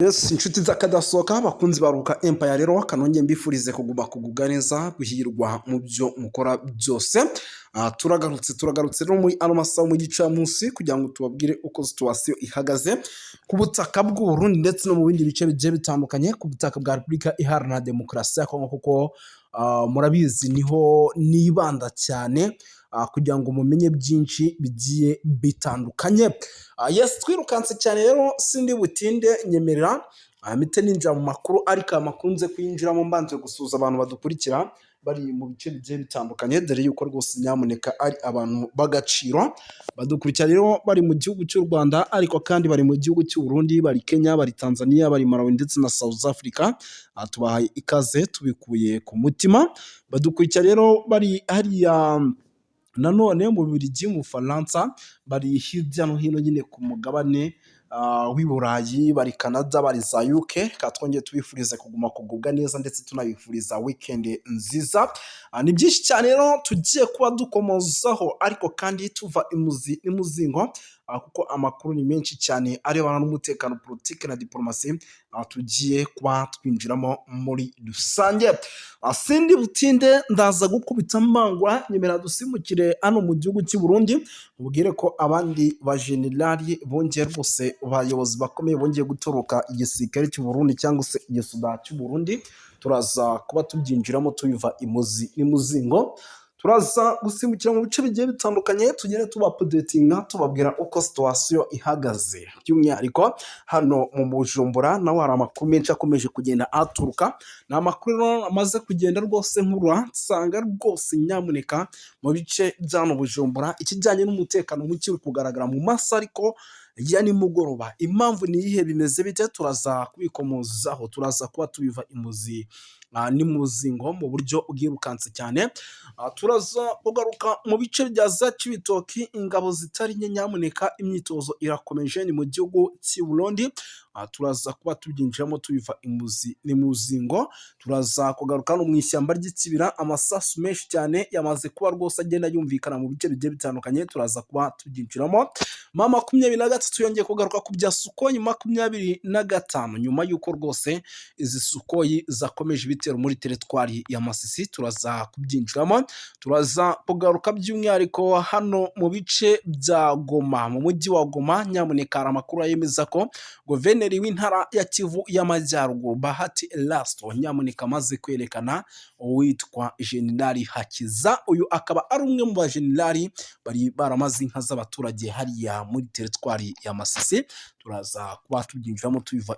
Yes, inshuti z'akadasohoka bakunzi baruka Empire rero kanonge mbifurize kugubwa neza guhirwa mu byo mukora byose. Turagarutse rero muri ano masaha mu gicamunsi kugira ngo tubabwire uko situation ihagaze ku butaka bw'u Burundi ndetse no mu bindi bice bigiye bitandukanye ku butaka bwa Repubulika Iharanira Demokarasi ya Kongo kuko murabizi niho nibanda cyane kugira ngo mumenye byinshi bigiye bitandukanye. Yes, twirukanse cyane rero sindi butinde nyemerera mite ninjira mu makuru ariko amakunze kwinjiramo mbanze gusuza abantu badukurikira bari mu bice bigiye bitandukanye dore yuko rwose nyamuneka ari abantu bagaciro badukurikira rero bari mu gihugu cy'u Rwanda ariko kandi bari mu gihugu cy'u Burundi, bari Kenya, bari Tanzania, bari Malawi ndetse na South Africa. Tubahaye ikaze tubikuye ku mutima. Badukurikira rero bari hariya nanone mu Bubiligi, mu Faransa, bari hirya no hino nyine ku mugabane w'i Burayi, bari Canada, bari za UK. Twongeye tubifuriza kugubwa neza ndetse tunabifuriza weekend nziza. Ni byinshi cyane rero tugiye kuba dukomozaho ariko kandi tuva imuzingo kuko amakuru ni menshi cyane arebana n'umutekano, politiki na diplomasi tugiye kuba twinjiramo muri rusange. Sindi butinde ndaza gukubita mbangwa nyemera dusimukire hano mu gihugu cy'u Burundi ubwire ko abandi ba generali bongeye rwose abayobozi bakomeye bongeye gutoroka igisirikare cy'u Burundi cyangwa se igisudani cy'u Burundi. Turaza kuba tubyinjiramo tubiva imuzingo, turaza gusimbukira mu bice bigiye bitandukanye tugere tubapodetinga tubabwira uko situation ihagaze by'umwihariko hano mu Bujumbura. Naho hari amakuru menshi akomeje kugenda aturuka, ni amakuru amaze kugenda rwose nkura nsanga rwose nyamuneka mu bice by'ano Bujumbura ikijyanye n'umutekano muke uri kugaragara mu masa ariko ya nimugoroba. Impamvu ni iyihe, bimeze bite? Turaza kubikomozaho, turaza kuba tubiva n'imuzingo mu buryo bwirukanse cyane. Turaza kugaruka mu bice bya za Cibitoki, ingabo zitari nke nyamuneka imyitozo irakomeje ni mu gihugu cy'u Burundi. Turaza kuba tubyinjiramo tubiva n'imuzingo. Turaza kugaruka no mu ishyamba ry'ikibira, amasasu menshi cyane yamaze kuba rwose agenda yumvikana mu bice bigiye bitandukanye. Turaza kuba tubyinjiramo. 23 yongeye kugaruka ku bya Sukoyi 25 nyuma y'uko rwose izi Sukoyi zakomeje ibitero muri teritwari ya Masisi. Turaza kubyinjiramo. Turaza kugaruka by'umwihariko hano mu bice bya Goma, mu mujyi wa Goma nyamuneka hari amakuru yemeza ko guverineri w'intara ya Kivu y'Amajyaruguru Bahati Elasto nyamuneka amaze kwerekana uwitwa Generali Hakiza. Uyu akaba ari umwe mu bajenerali bari baramaze inka z'abaturage hariya muri teritwari ya Masisi. Turaza kuba tubyinjiramo tubiva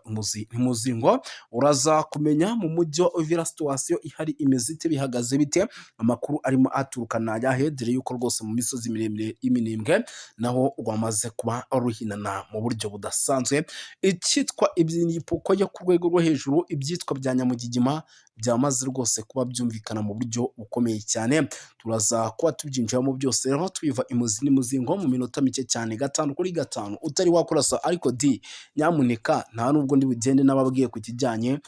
imuzingo. Uraza kumenya mu mujyi wa Uvira situation ihari imeze ite, bihagaze bite, amakuru arimo aturukana yahe dore yuko rwose mu misozi miremire y'Iminembwe naho rwamaze kuba ruhinana mu buryo budasanzwe. Icyitwa iby'ipuko yo ku rwego rwo hejuru, ibyitwa bya Nyamugigima byamaze rwose kuba byumvikana mu buryo bukomeye cyane. Turaza kuba tubyinjiramo byose rero tubiva imuzingo mu minota mike cyane, 5 utari wakurasa ariko di nyamuneka nta nubwo ndi bugende n'ababwiye ku kijyanye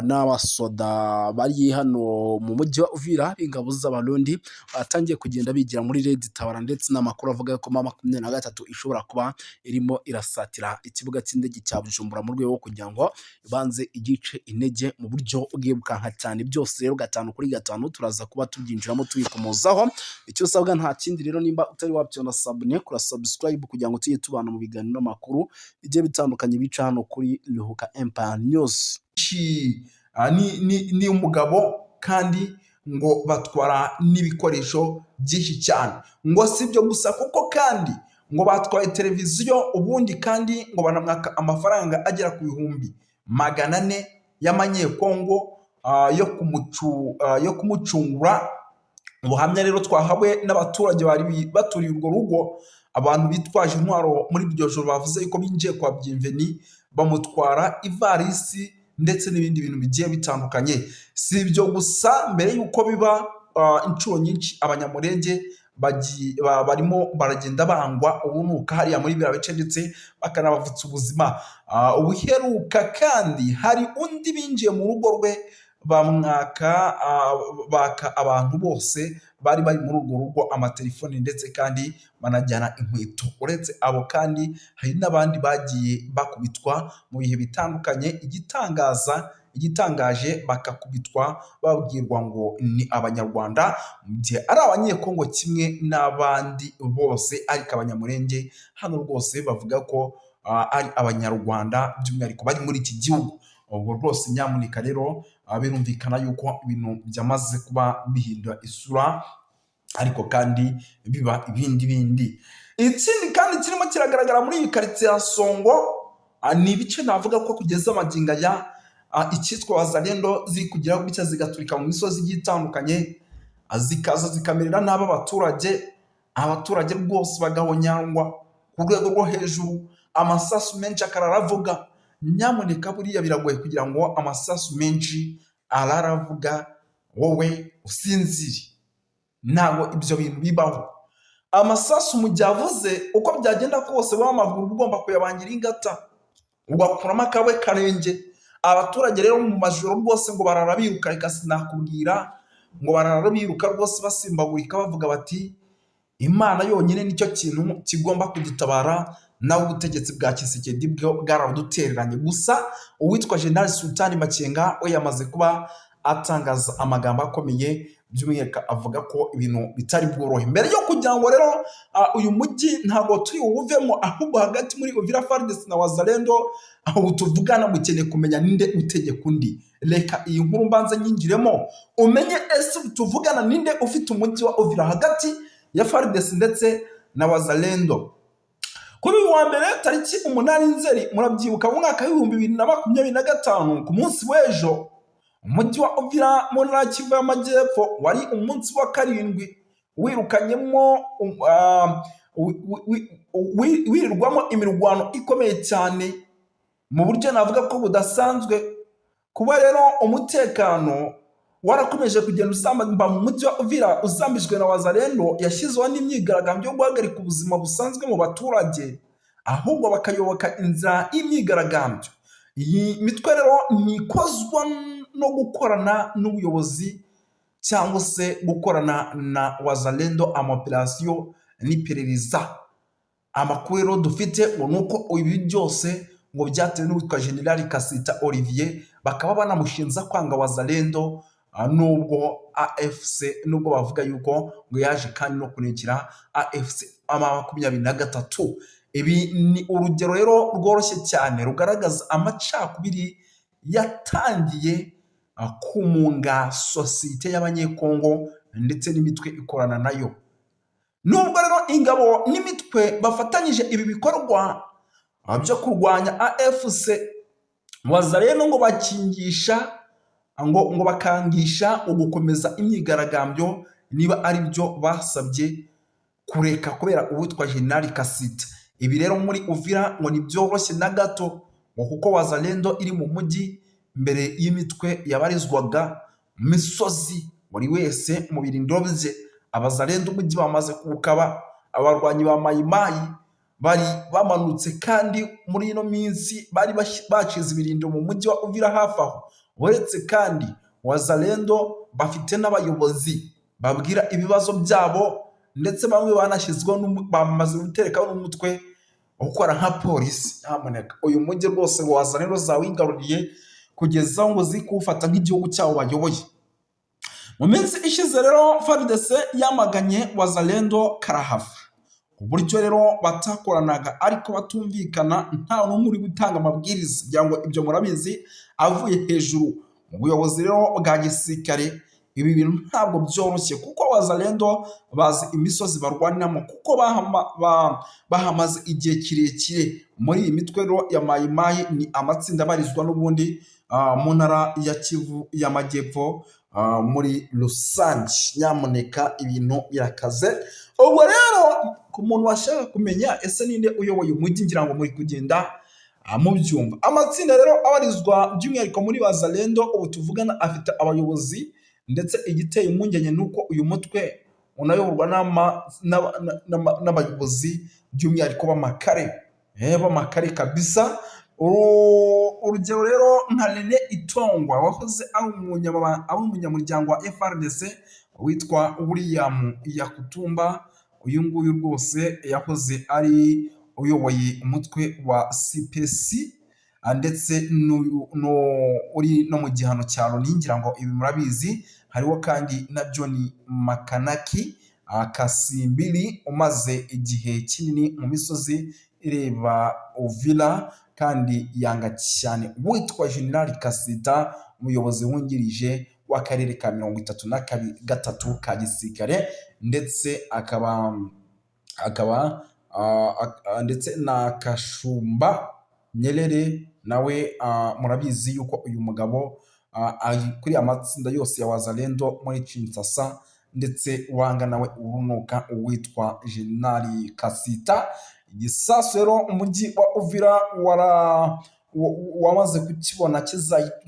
n'abasoda bari hano mu mujyi wa Uvira ingabo z'Abarundi batangiye kugenda bigira muri Red Tabara ndetse n'amakuru avuga ko 23 ishobora kuba irimo irasatira ikibuga cy'indege cya Bujumbura mu rwego kugira ngo ibanze igice intege mu buryo bwibukanka cyane. Byose rero 5 turaza kuba tubyinjiramo tubikomozaho. Icyo usabwa nta kindi rero, nimba utari wabyona subscribe kugira ngo tujye tubana mu biganiro n'amakuru bigiye bitandukanye bica hano kuri Ruhuka Empire News. Ni umugabo kandi ngo batwara n'ibikoresho byinshi cyane, ngo si byo gusa kuko kandi ngo batwaye televiziyo ubundi kandi ngo banamwaka amafaranga agera ku 400 y'amanyekongo yo kumucungura. Ubuhamya rero twahawe n'abaturage bari baturiye urwo rugo, abantu bitwaje intwaro muri iryo joro bavuze yuko binjiye kwa Bienveni bamutwara ivarisi ndetse n'ibindi bintu bigiye bitandukanye. Si ibyo gusa, mbere yuko biba inshuro nyinshi abanyamurenge barimo baragenda bangwa ubunuka hariya muri biriya bice ndetse bakanabavutsa ubuzima. Ubuheruka kandi hari undi binjiye mu rugo rwe baka abantu bose bari bari muri urwo rugo amatelefoni ndetse kandi banajyana inkweto. Uretse abo kandi hari n'abandi bagiye bakubitwa mu bihe bitandukanye, igitangaje bakakubitwa babwirwa ngo ni Abanyarwanda, mu gihe ari Abanyekongo kimwe n'abandi bose, ariko Abanyamulenge hano rwose bavuga ko ari Abanyarwanda by'umwihariko bari muri iki gihugu. Ubwo rwose nyamuneka rero birumvikana yuko ibintu byamaze kuba bihindura isura, ariko kandi biba ibindi. Ikindi kandi kirimo kiragaragara muri iyi karitsiye ya Songo ni ibice navuga ko kugeza amagingo aya icyitwa Wazalendo ziri kugira gutya zigaturika mu misozi igiye itandukanye, zikaza zikamerera nabi abaturage rwose bagahonyangwa ku rwego rwo hejuru, amasasu menshi akararavuga. Nyamuneka buriya biragoye kugira ngo amasasu menshi araravuga wowe usinzire, ntabwo ibyo bintu bibaho. Amasasu mu gihe avuze uko byagenda kose w'amaguru ugomba kuyabangira ingata ugakuramo akawe karenge. Abaturage rero mu majoro rwose ngo barara biruka, reka sinakubwira ngo barara biruka rwose basimbagurika bavuga bati Imana yonyine nicyo kintu kigomba kudutabara, nawe ubutegetsi bwa Tshisekedi bwarabudutereranye. Gusa uwitwa General Sultani Makenga we yamaze kuba atangaza amagambo akomeye, by'umwihariko avuga ko ibintu bitari bworohe. Mbere yo kugira ngo rero uyu mujyi ntabwo turi uwuvemo, ahubwo hagati muri Uvira FARDC na Wazalendo aho tuvugana mukeneye kumenya ninde utegeka undi. Reka iyi nkuru mbanze nyingiremo umenye ese tuvugana ninde ufite umujyi wa Uvira hagati ya FARDC ndetse na Wazalendo. Kuri uyu wa mbere tariki 8 Nzeri murabyibuka mu mwaka w'2025 ku munsi w'ejo, umujyi wa Uvira mu ntara Kivu y'Amajyepfo wari umunsi wa 7 wirukanyemo wirirwamo imirwano ikomeye cyane mu buryo navuga ko budasanzwe. Kuba rero umutekano warakomeje kugenda usamba mu mujyi wa Uvira uzambijwe na Wazalendo, yashyizweho n'imyigaragambyo yo guhagarika ubuzima busanzwe mu baturage, ahubwo bakayoboka inzira y'imyigaragambyo. Iyi mitwe rero ntikozwa no gukorana n'ubuyobozi cyangwa se gukorana na Wazalendo amaoperasiyo n'iperereza. Amakuru rero dufite nuko ibi byose ngo byatewe n'uwitwa General Kasita Olivier, bakaba banamushinza kwanga Wazalendo, nubwo AFC nubwo bavuga yuko ngo yaje kandi no kunekera AFC 23. Ibi ni urugero rero rworoshye cyane rugaragaza amacakubiri yatangiye kumunga sosiyete y'Abanyekongo ndetse n'imitwe ikorana nayo. Nubwo rero ingabo n'imitwe bafatanyije ibi bikorwa byo kurwanya AFC, Wazalendo ngo bakingisha ngo bakangisha ugukomeza imyigaragambyo niba ari byo basabye kureka kubera uwitwa General Kasita. Ibi rero muri Uvira ngo nibyoroshye na gato, ngo kuko Wazalendo iri mu mujyi mbere y'imitwe yabarizwaga mu misozi, buri wese mu birindiro bye. Abazalendo umujyi bamaze kuwukaba, abarwanyi ba Mayimayi bari bamanutse kandi muri ino minsi bari bacize ibirindiro mu mujyi wa Uvira hafi aho. Uretse kandi Wazalendo bafite n'abayobozi babwira ibibazo byabo, ndetse bamwe banashyizweho bamaze guterekaho n'umutwe ukora nka polisi. Nyamuneka uyu mujyi rwose Wazalendo zawigaruriye kugeza ngo zikuwufata nk'igihugu cyabo bayoboye. Mu minsi ishize rero FARDC yamaganye Wazalendo karahava, uburyo rero batakoranaga ariko batumvikana, nta n'umwe uri gutanga amabwiriza kugira ngo ibyo murabizi avuye hejuru mu buyobozi rero bwa gisirikare. Ibi bintu ntabwo byoroshye kuko Wazalendo bazi imisozi barwaniramo, kuko bahamaze igihe kirekire. Muri iyi mitwe rero ya Mayimayi ni amatsinda abarizwa n'ubundi mu ntara ya Kivu y'Amajyepfo muri rusange. Nyamuneka ibintu birakaze. Ubwo rero ku muntu washaka kumenya ese ninde uyoboye umujyi, ngira ngo muri kugenda mubyumva. Amatsinda rero abarizwa by'umwihariko muri Wazalendo ubu tuvugana afite abayobozi, ndetse igiteye impungenge nuko uyu mutwe unayoborwa n'abayobozi by'umwihariko b'amakare kabisa. urugero rero nka Rene Itongwa wahoze ari umunyamuryango wa FRDC witwa William Yakutumba, uyu nguyu rwose yahoze ari uyoboye umutwe wa CPC ndetse uri no mu gihano cya Loni, ngira ngo ibi murabizi. Hariho kandi na John Makanaki Kasimbiri umaze igihe kinini mu misozi ireba Uvira kandi yanga cyane witwa General Kasita, umuyobozi wungirije w'akarere ka 33 ka gisirikare, ndetse akaba ndetse na Kashumba Nyerere nawe murabizi yuko uyu mugabo kuri amatsinda yose ya Wazalendo muri Kinshasa, ndetse wanga nawe urunuka uwitwa General Kasita. Igisasu rero umujyi wa Uvira wamaze kukibona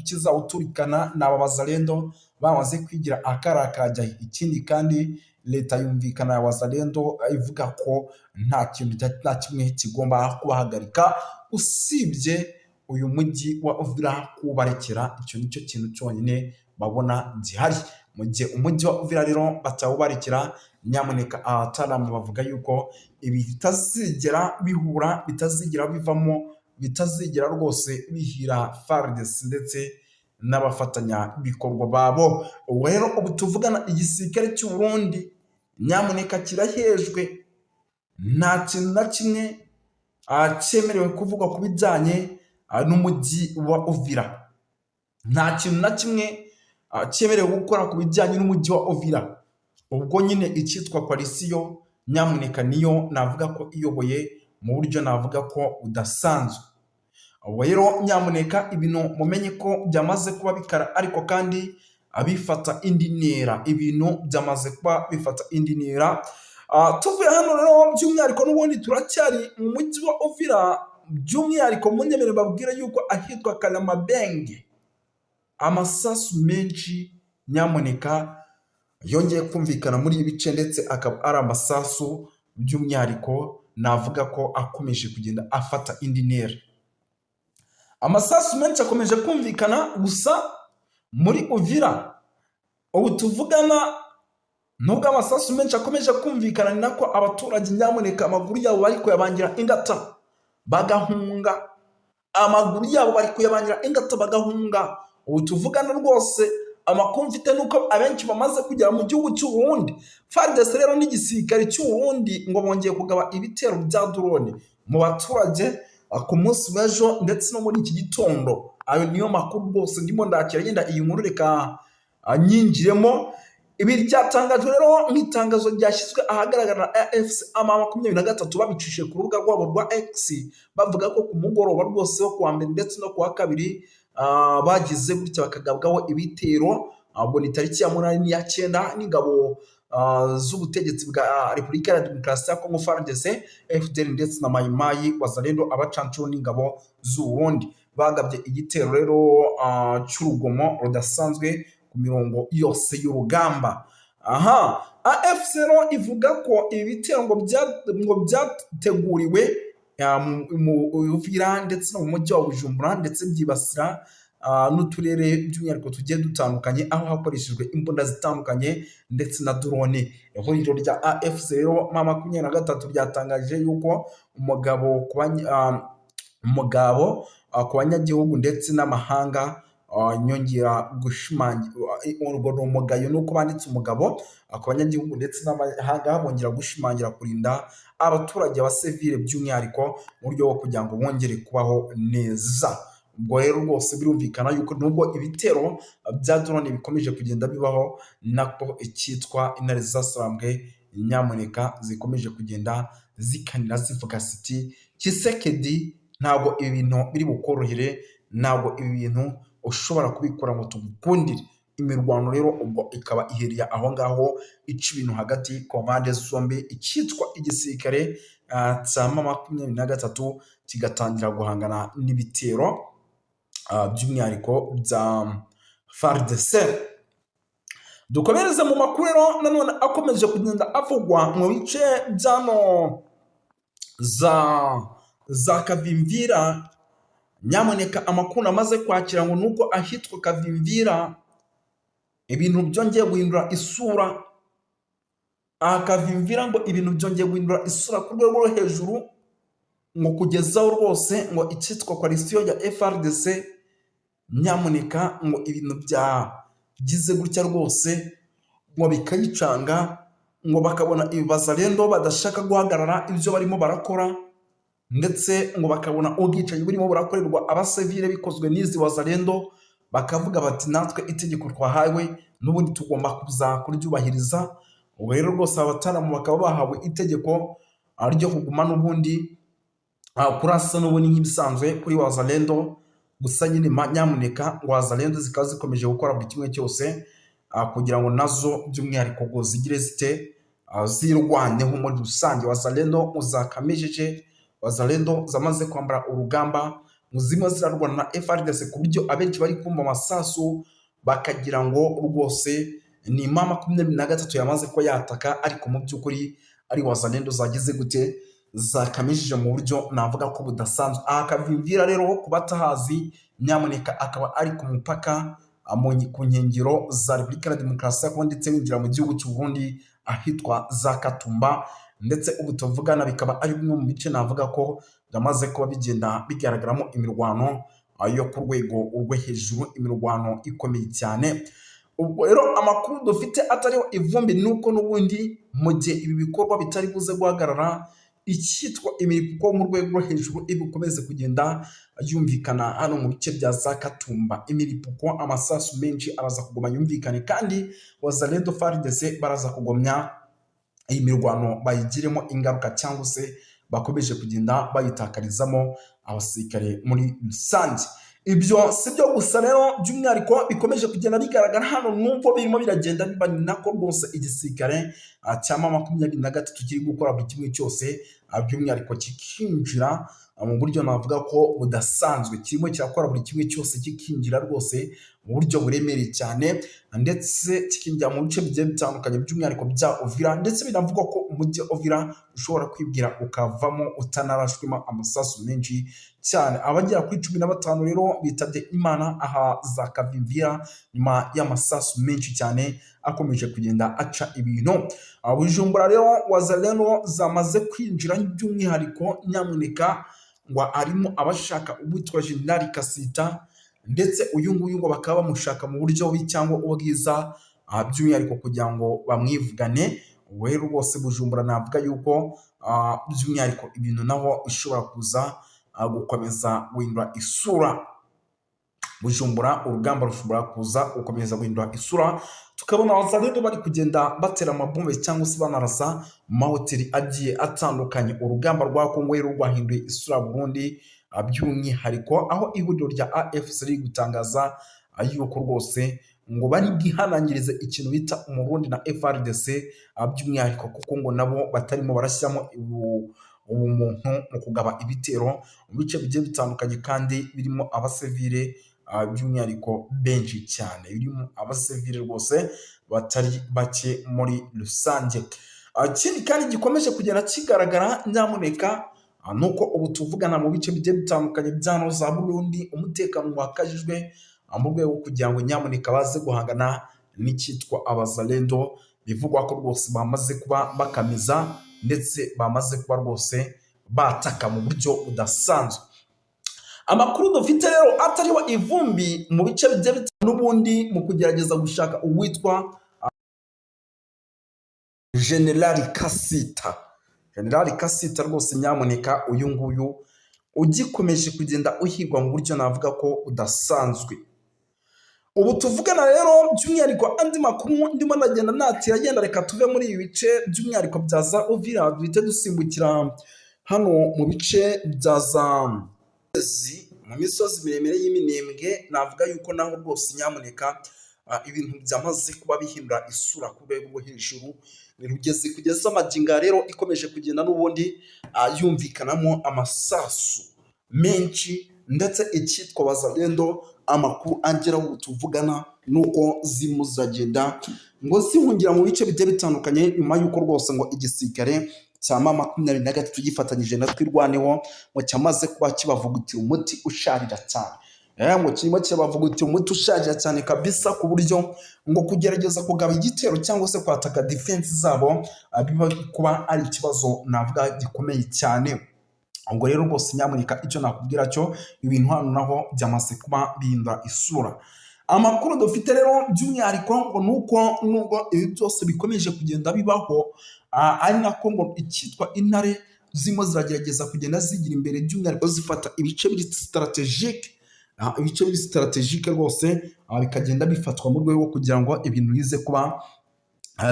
kizawuturikana n'aba Wazalendo bamaze kwigira akarakajya. Ikindi kandi leta yumvikana ya Wazalendo ivuga ko nta kintu nta kimwe kigomba kubahagarika usibye uyu mujyi wa Uvira kubarekera. Icyo nicyo kintu cyonyine babona gihari. Mu gihe umujyi wa Uvira rero batawubarekera, nyamuneka abataramu bavuga yuko ibi bitazigera bihura, bitazigera bivamo, bitazigera rwose bihira FARDC ndetse n'abafatanya bikorwa babo. Ubu rero ubu tuvugana igisirikare cy'u Burundi nyamuneka kirahejwe, nta kintu na kimwe cyemerewe kuvuga ku bijyanye n'umujyi wa Uvira. Nta kintu na kimwe cyemerewe gukora ku bijyanye n'umujyi wa Uvira. Ubwo nyine icyitwa koalisiyo nyamuneka niyo navuga ko iyoboye mu buryo navuga ko udasanzwe. Ubwo rero nyamuneka ibintu mumenye ko byamaze kuba bikara, ariko kandi abifata indi ntera, ibintu byamaze kuba bifata indi ntera. Tuvuye hano rero by'umwihariko n'ubundi turacyari mu mujyi wa Uvira, by'umwihariko munyemere babwira yuko ahitwa Kalamabenge amasasu menshi nyamuneka yongeye kumvikana muri ibi bice, ndetse akaba ari amasasu by'umwihariko navuga ko akomeje kugenda afata indi ntera. Amasasu menshi akomeje kumvikana gusa muri Uvira. Ubu tuvugana nubwo amasasu menshi akomeje kumvikana, ni nako abaturage nyamuneka amaguru yabo bari kuyabangira ingata bagahunga. Amaguru yabo bari kuyabangira ingata bagahunga. Ubu tuvugana rwose amakuru mfite nuko abenshi bamaze kugera mu gihugu cy'u Burundi. FARDC rero n'igisirikare cy'u Burundi ngo bongeye kugaba ibitero bya drone mu baturage ku munsi w'ejo ndetse no muri iki gitondo. Ayo niyo makuru rwose ndimo ndakira, yenda iyi nkuru reka nyinjiremo. Ibi ryatangajwe rero nk'itangazo ryashyizwe ahagaragara na AFC M23 babicishije ku rubuga rwabo rwa X, bavuga ko ku mugoroba rwose wo kuwa mbere ndetse no kuwa kabiri bagize gutya bakagabwaho ibitero. Ubwo ni tariki ya 8 n'iya 9 n'ingabo z'ubutegetsi bwa Repubulika ya Demokarasi ya Kongo FARDC, FDL ndetse na Mai Mai Wazalendo abacancuro n'ingabo z'u Burundi bagabye igitero rero cy'urugomo rudasanzwe ku mirongo yose y'urugamba. AFC rero ivuga ko ibitero ngo byateguriwe mu Uvira ndetse no mu mujyi wa Bujumbura, ndetse byibasira n'uturere by'umwihariko tugiye dutandukanye, aho hakoreshejwe imbunda zitandukanye ndetse na drone. Ihuriro rya AFC rero M23 ryatangaje yuko umugabo ku banyagihugu ndetse n'amahanga nyongera gushimangira urwo umugayo, nuko banditse umugabo ku banyagihugu ndetse n'amahanga bongera gushimangira kurinda abaturage ba civile by'umwihariko mu buryo bwo kugira ngo bongere kubaho neza. Ubwo rero rwose birumvikana yuko nubwo ibitero bya drone bikomeje kugenda bibaho, nako icyitwa intare zasambwe nyamuneka zikomeje kugenda zikanira zivuga siti Tshisekedi ntabwo ibintu biri bukorohere, ntabwo ibi bintu ushobora kubikora ngo tugukundire. Imirwano rero ubwo ikaba ihereye aho ngaho ica ibintu hagati ku mpande zombi, icyitwa igisirikare cya M23 kigatangira guhangana n'ibitero by'umwihariko bya FARDC. Dukomereze mu makuru rero nanone akomeje kugenda avugwa mu bice byano za Kavimvira nyamuneka amakuru amaze kwakira ngo nuko ahitwa Kavimvira ibintu byongeye guhindura isura. Kavimvira ngo ibintu byongeye guhindura isura ku rwego rwo hejuru, ngo kugezaho rwose ngo icyitwa coalition ya FRDC nyamuneka ngo ibintu byagize gutya rwose ngo bikayicanga, ngo bakabona ibibazarendo badashaka guhagarara ibyo barimo barakora, ndetse ngo bakabona ubwicanyi burimo burakorerwa abasivile bikozwe n'izi wazarendo, bakavuga bati natwe itegeko twahawe n'ubundi tugomba kuza kuryubahiriza. Ubu rero rwose abataramu bakaba bahawe itegeko ryo kuguma n'ubundi kurasa n'ubundi nk'ibisanzwe kuri wazarendo. Gusa nyine nyamuneka wazarendo zikaba zikomeje gukora buri kimwe cyose kugira ngo nazo by'umwihariko ngo zigire zite zirwanyeho muri rusange. Wazarendo uzakamejeje, wazarendo zamaze kwambara urugamba, muzima zirarwana na FRDC ku buryo abenshi bari kumva amasasu bakagira ngo rwose ni mama 23 yamaze ko yataka, ariko mu by'ukuri ari wazarendo zagize gute zakamishije mu buryo navuga ko budasanzwe. Kavimvira rero kubatahazi nyamuneka akaba ari ku mupaka ku nkengero za Repubulika ya Demokarasi ya Kongo, ndetse winjira mu gihugu cy'u Burundi ahitwa za Katumba, ndetse ubu tuvugana bikaba ari bimwe mu bice navuga ko byamaze kuba bigenda bigaragaramo imirwano yo ku rwego rwo hejuru, imirwano ikomeye cyane. Ubwo rero amakuru dufite atariho ivumbi nuko n'ubundi mu gihe ibi bikorwa bitari buze guhagarara, icyitwa imiripuko mu rwego rwo hejuru ibikomeze kugenda yumvikana hano mu bice bya za Katumba. Imiripuko, amasasu menshi araza kugoma yumvikane, kandi wazarendo FARDC baraza kugomya iyi mirwano bayigiremo ingaruka, cyangwa se bakomeje kugenda bayitakarizamo abasirikare muri rusange. Ibyo si byo gusa rero, by'umwihariko bikomeje kugenda bigaragara hano numva birimo biragenda biba nako rwose igisirikare cya mama 23 kiri gukora buri kimwe cyose, by'umwihariko kikinjira mu buryo navuga ko budasanzwe, kirimo kirakora buri kimwe cyose kikinjira rwose mu buryo buremereye cyane, ndetse kikinjira mu bice bigiye bitandukanye by'umwihariko bya Uvira, ndetse binavugwa ko umujyi Uvira ushobora kwibwira ukavamo utanarashwemo amasasu menshi cyane. Abagera kuri 15 rero bitabye Imana aha za Kavimvira nyuma y'amasasu menshi cyane akomeje kugenda aca ibintu. Bujumbura rero wazalendo zamaze kwinjira by'umwihariko nyamuneka ngo arimo abashaka ubutwa General Kasita, ndetse uyu nguyu ngo bakaba bamushaka mu buryo cyangwa ubwiza by'umwihariko kugira ngo bamwivugane. Rero rwose Bujumbura navuga yuko by'umwihariko ibintu naho ishobora kuza gukomeza guhindura isura. Bujumbura urugamba rushobora kuza gukomeza guhindura isura, tukabona abazalendo bari kugenda batera amabombe cyangwa se banarasa mu mahoteli agiye atandukanye. Urugamba rwa Kongo rero rwahinduye isura Burundi, by'umwihariko aho ihuriro rya AFC riri gutangaza yuko rwose ngo bari bwihanangirize ikintu bita Umurundi na FRDC, by'umwihariko kuko ngo nabo batarimo barashyiramo ubumuntu mu kugaba ibitero mu bice bigiye bitandukanye, kandi birimo abasivile by'umwihariko benshi cyane, birimo abasivile rwose batari bake muri rusange. Ikindi kandi gikomeje kugenda kigaragara nyamuneka nuko ubu tuvugana mu bice bigiye bitandukanye byano za Burundi umutekano wakajijwe mu rwego kugira ngo nyamuneka baze guhangana n'icyitwa abazalendo. Bivugwa ko rwose bamaze kuba bakamiza, ndetse bamaze kuba rwose bataka mu buryo budasanzwe. Amakuru dufite rero atariho ivumbi mu bice bigiye bitandukanye n'ubundi mu kugerageza gushaka uwitwa General Kasita. General Kasita rwose nyamuneka uyu nguyu ugikomeje kugenda uhigwa mu buryo navuga ko udasanzwe. Ubu tuvugana rero by'umwihariko andi makuru ndimo nagenda natira agenda, reka tuve muri ibi bice by'umwihariko bya za Uvira duhite dusimbukira hano mu bice bya za mu misozi miremire y'iminembwe. Navuga yuko naho rwose nyamuneka ibintu byamaze kuba bihindura isura ku rwego rwo hejuru, birugeze kugeza amaginga rero ikomeje kugenda n'ubundi yumvikanamo amasasu menshi, ndetse icyitwa bazalendo amakuru angeraho tuvugana nuko zirimo ziragenda ngo zihungira mu bice bigiye bitandukanye, nyuma yuko rwose ngo igisirikare cya M23 gifatanyije na Twirwaneho ngo cyamaze kuba kibavugutira umuti usharira cyane. Ngo kirimo kibavugutira umuti usharira cyane kabisa, ku buryo ngo kugerageza kugaba igitero cyangwa se kwataka defense zabo biba kuba ari ikibazo navuga gikomeye cyane. Ubwo rero rwose nyamuneka icyo nakubwira cyo ibintu hano naho byamaze kuba bihinda isura. Amakuru dufite rero by'umwihariko ngo nuko nubwo ibi byose bikomeje kugenda bibaho, ari nako ngo icyitwa intare zirimo ziragerageza kugenda zigira imbere, by'umwihariko zifata ibice biri strategique rwose, bikagenda bifatwa mu rwego kugira ngo ibintu bize kuba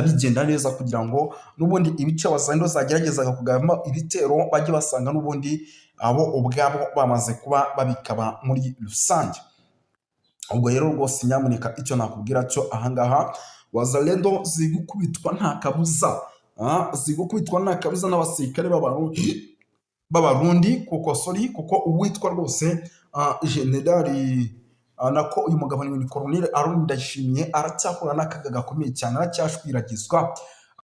bigenda neza, kugira ngo n'ubundi ibice Wazalendo zageragezaga kugabamo ibitero bajye basanga n'ubundi abo ubwabo bamaze kuba babikaba muri rusange. Ubwo rero rwose nyamuneka icyo nakubwira cyo ahangaha, Wazalendo ziri gukubitwa nta kabuza, n'abasirikare b'abarundi kuko uwitwa rwose generali nako uyu mugabo ni Colonel Aron Ndayishimiye aracyahura n'akaga gakomeye cyane, aracyashwiragizwa